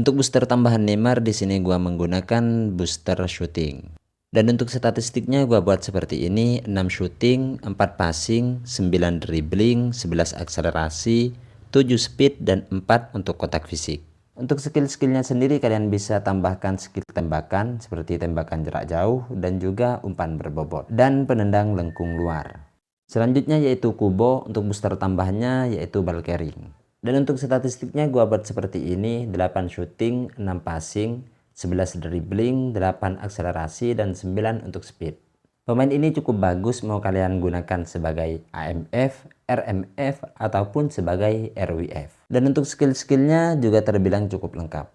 Untuk booster tambahan Neymar di sini gua menggunakan booster shooting. Dan untuk statistiknya gua buat seperti ini: 6 shooting, 4 passing, 9 dribbling, 11 akselerasi, 7 speed, dan 4 untuk kotak fisik. Untuk skill-skillnya sendiri kalian bisa tambahkan skill tembakan seperti tembakan jarak jauh dan juga umpan berbobot dan penendang lengkung luar. Selanjutnya yaitu Kubo, untuk booster tambahannya yaitu ball carrying. Dan untuk statistiknya gua buat seperti ini: 8 shooting, 6 passing, 11 dribbling, 8 akselerasi, dan 9 untuk speed. Pemain ini cukup bagus mau kalian gunakan sebagai AMF, RMF, ataupun sebagai RWF. Dan untuk skill-skillnya juga terbilang cukup lengkap.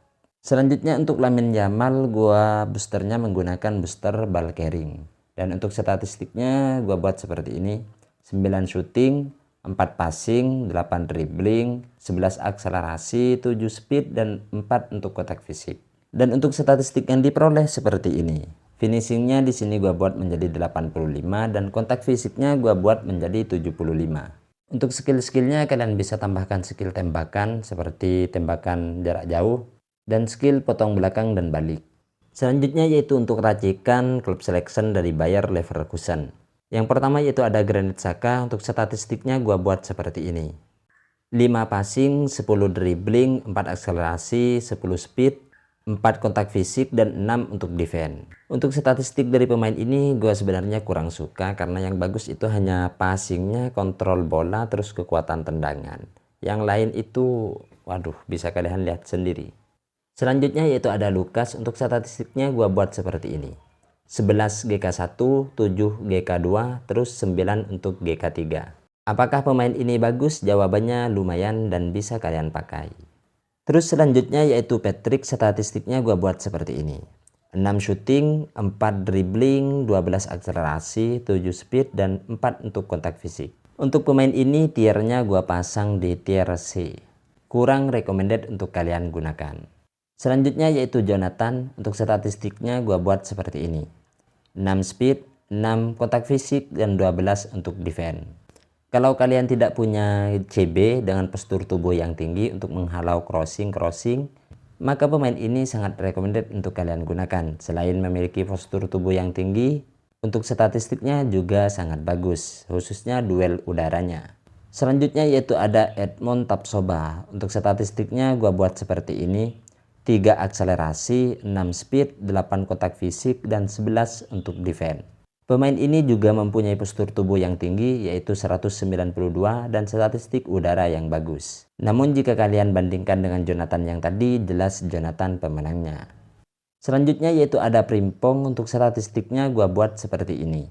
Selanjutnya untuk Lamine Yamal, gua boosternya menggunakan booster ball carrying. Dan untuk statistiknya gua buat seperti ini: 9 shooting, 4 passing, 8 dribbling, 11 akselerasi, 7 speed, dan 4 untuk kotak fisik. Dan untuk statistik yang diperoleh seperti ini. Finishingnya di sini gua buat menjadi 85 dan kontak fisiknya gua buat menjadi 75. Untuk skill-skillnya kalian bisa tambahkan skill tembakan seperti tembakan jarak jauh dan skill potong belakang dan balik. Selanjutnya yaitu untuk racikan klub selection dari Bayer Leverkusen. Yang pertama yaitu ada Granit Xhaka. Untuk statistiknya gua buat seperti ini: 5 passing, 10 dribbling, 4 akselerasi, 10 speed, 4 kontak fisik, dan 6 untuk defense. Untuk statistik dari pemain ini gua sebenarnya kurang suka karena yang bagus itu hanya passingnya, kontrol bola, terus kekuatan tendangan. Yang lain itu waduh, bisa kalian lihat sendiri. Selanjutnya yaitu ada Lukas. Untuk statistiknya gua buat seperti ini: 11 GK1, 7 GK2, terus 9 untuk GK3. Apakah pemain ini bagus? Jawabannya lumayan dan bisa kalian pakai. Terus selanjutnya yaitu Patrick. Statistiknya gua buat seperti ini: 6 shooting, 4 dribbling, 12 akselerasi, 7 speed, dan 4 untuk kontak fisik. Untuk pemain ini tiernya gua pasang di tier C. Kurang recommended untuk kalian gunakan. Selanjutnya yaitu Jonathan. Untuk statistiknya gua buat seperti ini: 6 speed, 6 kontak fisik, dan 12 untuk defense. Kalau kalian tidak punya CB dengan postur tubuh yang tinggi untuk menghalau crossing, maka pemain ini sangat recommended untuk kalian gunakan. Selain memiliki postur tubuh yang tinggi, untuk statistiknya juga sangat bagus, khususnya duel udaranya. Selanjutnya yaitu ada Edmond Tapsoba. Untuk statistiknya gua buat seperti ini: 3 akselerasi, 6 speed, 8 kotak fisik, dan 11 untuk defense. Pemain ini juga mempunyai postur tubuh yang tinggi yaitu 192 dan statistik udara yang bagus. Namun jika kalian bandingkan dengan Jonathan yang tadi, jelas Jonathan pemenangnya. Selanjutnya yaitu ada Frimpong. Untuk statistiknya gua buat seperti ini: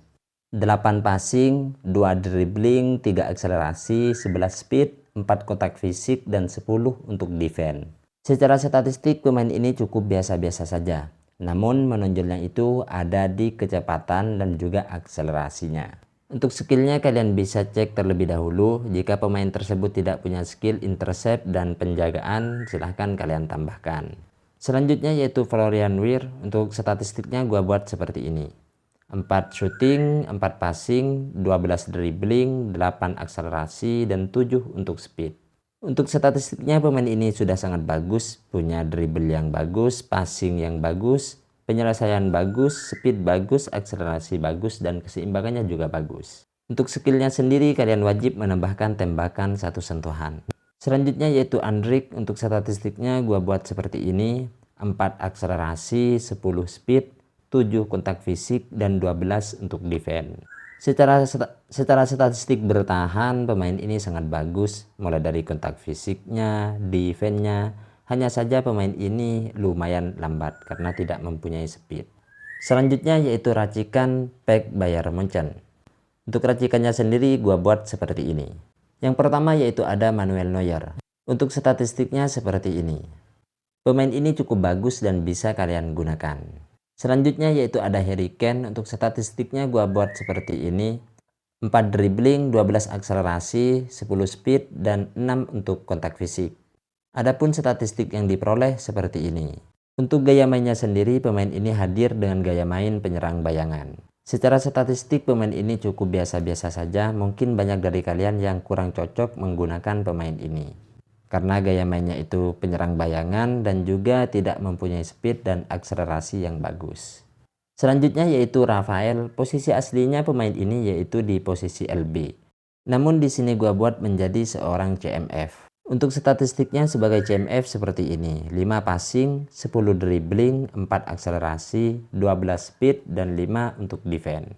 8 passing, 2 dribbling, 3 akselerasi, 11 speed, 4 kotak fisik, dan 10 untuk defense. Secara statistik pemain ini cukup biasa-biasa saja, namun menonjolnya itu ada di kecepatan dan juga akselerasinya. Untuk skillnya kalian bisa cek terlebih dahulu. Jika pemain tersebut tidak punya skill intercept dan penjagaan, silahkan kalian tambahkan. Selanjutnya yaitu Florian Wirtz. Untuk statistiknya gua buat seperti ini: 4 shooting, 4 passing, 12 dribbling, 8 akselerasi, dan 7 untuk speed. Untuk statistiknya pemain ini sudah sangat bagus, punya dribble yang bagus, passing yang bagus, penyelesaian bagus, speed bagus, akselerasi bagus, dan keseimbangannya juga bagus. Untuk skillnya sendiri kalian wajib menambahkan tembakan 1 sentuhan. Selanjutnya yaitu Andrik. Untuk statistiknya gua buat seperti ini: 4 akselerasi, 10 speed, 7 kontak fisik, dan 12 untuk defense. Secara statistik bertahan pemain ini sangat bagus, mulai dari kontak fisiknya, defense-nya. Hanya saja pemain ini lumayan lambat karena tidak mempunyai speed. Selanjutnya yaitu racikan pack Bayern Munchen. Untuk racikannya sendiri gua buat seperti ini. Yang pertama yaitu ada Manuel Neuer. Untuk statistiknya seperti ini. Pemain ini cukup bagus dan bisa kalian gunakan. Selanjutnya yaitu ada Harry Kane. Untuk statistiknya gua buat seperti ini: 4 dribbling, 12 akselerasi, 10 speed, dan 6 untuk kontak fisik. Adapun statistik yang diperoleh seperti ini. Untuk gaya mainnya sendiri, pemain ini hadir dengan gaya main penyerang bayangan. Secara statistik pemain ini cukup biasa-biasa saja. Mungkin banyak dari kalian yang kurang cocok menggunakan pemain ini. karena gaya mainnya itu penyerang bayangan dan juga tidak mempunyai speed dan akselerasi yang bagus. Selanjutnya yaitu Rafael. Posisi aslinya pemain ini yaitu di posisi LB. Namun di sini gua buat menjadi seorang CMF. Untuk statistiknya sebagai CMF seperti ini: 5 passing, 10 dribbling, 4 akselerasi, 12 speed, dan 5 untuk defense.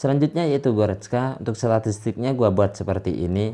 Selanjutnya yaitu Goretzka. Untuk statistiknya gua buat seperti ini: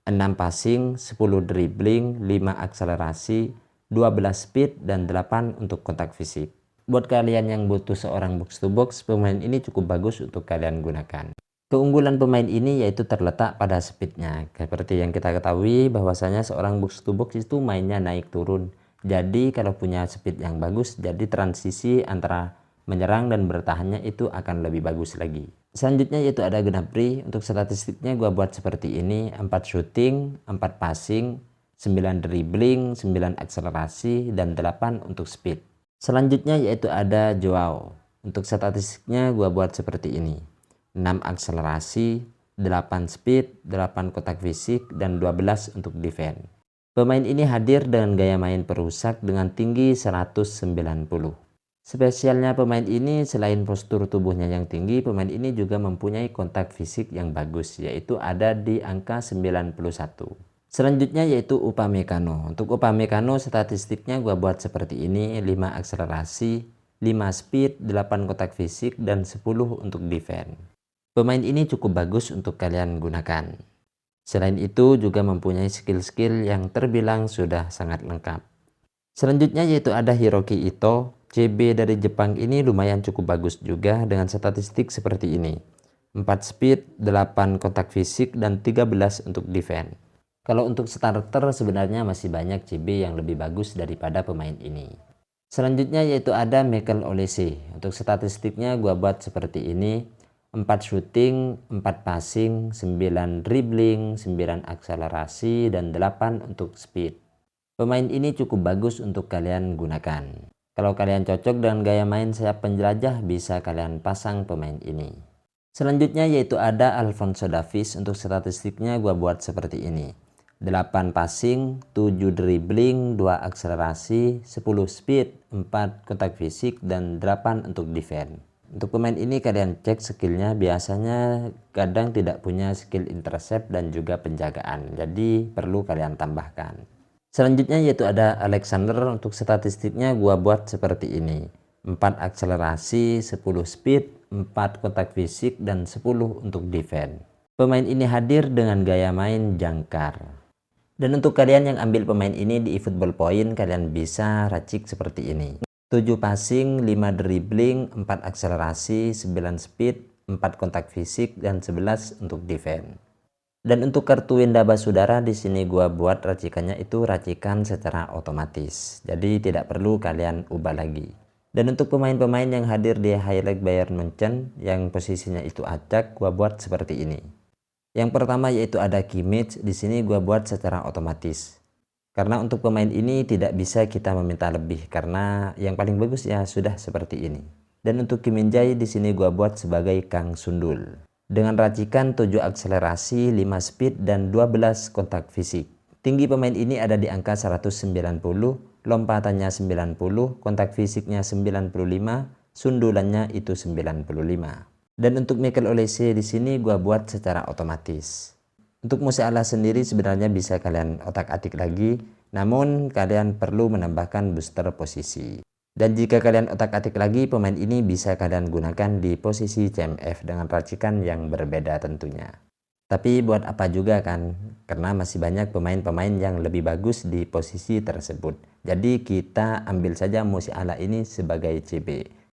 6 passing, 10 dribbling, 5 akselerasi, 12 speed, dan 8 untuk kontak fisik. Buat kalian yang butuh seorang box to box, pemain ini cukup bagus untuk kalian gunakan. Keunggulan pemain ini yaitu terletak pada speednya. Seperti yang kita ketahui bahwasanya seorang box to box itu mainnya naik turun. Jadi kalau punya speed yang bagus, jadi transisi antara menyerang dan bertahannya itu akan lebih bagus lagi. Selanjutnya yaitu ada Gnabry. Untuk statistiknya gua buat seperti ini: 4 shooting, 4 passing, 9 dribbling, 9 akselerasi, dan 8 untuk speed. Selanjutnya yaitu ada Joao. Untuk statistiknya gua buat seperti ini: 6 akselerasi, 8 speed, 8 kotak fisik, dan 12 untuk defense. Pemain ini hadir dengan gaya main perusak dengan tinggi 190. Spesialnya pemain ini selain postur tubuhnya yang tinggi, pemain ini juga mempunyai kontak fisik yang bagus, yaitu ada di angka 91. Selanjutnya yaitu Upamecano. Untuk Upamecano statistiknya gua buat seperti ini: 5 akselerasi, 5 speed, 8 kotak fisik, dan 10 untuk defense. Pemain ini cukup bagus untuk kalian gunakan. Selain itu juga mempunyai skill-skill yang terbilang sudah sangat lengkap. Selanjutnya yaitu ada Hiroki Ito. CB dari Jepang ini lumayan cukup bagus juga dengan statistik seperti ini: 4 speed, 8 kontak fisik, dan 13 untuk defense. Kalau untuk starter sebenarnya masih banyak CB yang lebih bagus daripada pemain ini. Selanjutnya yaitu ada Michael Olise. Untuk statistiknya gua buat seperti ini: 4 shooting, 4 passing, 9 dribbling, 9 akselerasi, dan 8 untuk speed. Pemain ini cukup bagus untuk kalian gunakan. Kalau kalian cocok dengan gaya main sayap penjelajah, bisa kalian pasang pemain ini. Selanjutnya yaitu ada Alphonso Davies. Untuk statistiknya gua buat seperti ini: 8 passing, 7 dribbling, 2 akselerasi, 10 speed, 4 kontak fisik, dan 8 untuk defense. Untuk pemain ini kalian cek skillnya, biasanya kadang tidak punya skill intercept dan juga penjagaan, jadi perlu kalian tambahkan. Selanjutnya yaitu ada Alexander. Untuk statistiknya gua buat seperti ini: 4 akselerasi, 10 speed, 4 kontak fisik, dan 10 untuk defense. Pemain ini hadir dengan gaya main jangkar. Dan untuk kalian yang ambil pemain ini di eFootball Point, kalian bisa racik seperti ini: 7 passing, 5 dribbling, 4 akselerasi, 9 speed, 4 kontak fisik, dan 11 untuk defense. Dan untuk kartu Winda Basudara di sini gua buat racikannya itu racikan secara otomatis. Jadi tidak perlu kalian ubah lagi. Dan untuk pemain-pemain yang hadir di highlight Bayern Munchen yang posisinya itu acak, gua buat seperti ini. Yang pertama yaitu ada Kimmich. Di sini gua buat secara otomatis. Karena untuk pemain ini tidak bisa kita meminta lebih, karena yang paling bagus ya sudah seperti ini. Dan untuk Kim Min-jae di sini gua buat sebagai Kang Sundul. Dengan racikan 7 akselerasi, 5 speed, dan 12 kontak fisik. Tinggi pemain ini ada di angka 190, lompatannya 90, kontak fisiknya 95, sundulannya itu 95. Dan untuk Michael Olise di sini gua buat secara otomatis. Untuk Musiala sendiri sebenarnya bisa kalian otak-atik lagi, namun kalian perlu menambahkan booster posisi. Dan jika kalian otak-atik lagi, pemain ini bisa kalian gunakan di posisi CMF dengan racikan yang berbeda tentunya. Tapi buat apa juga kan, karena masih banyak pemain-pemain yang lebih bagus di posisi tersebut. Jadi kita ambil saja Musiala ini sebagai CB.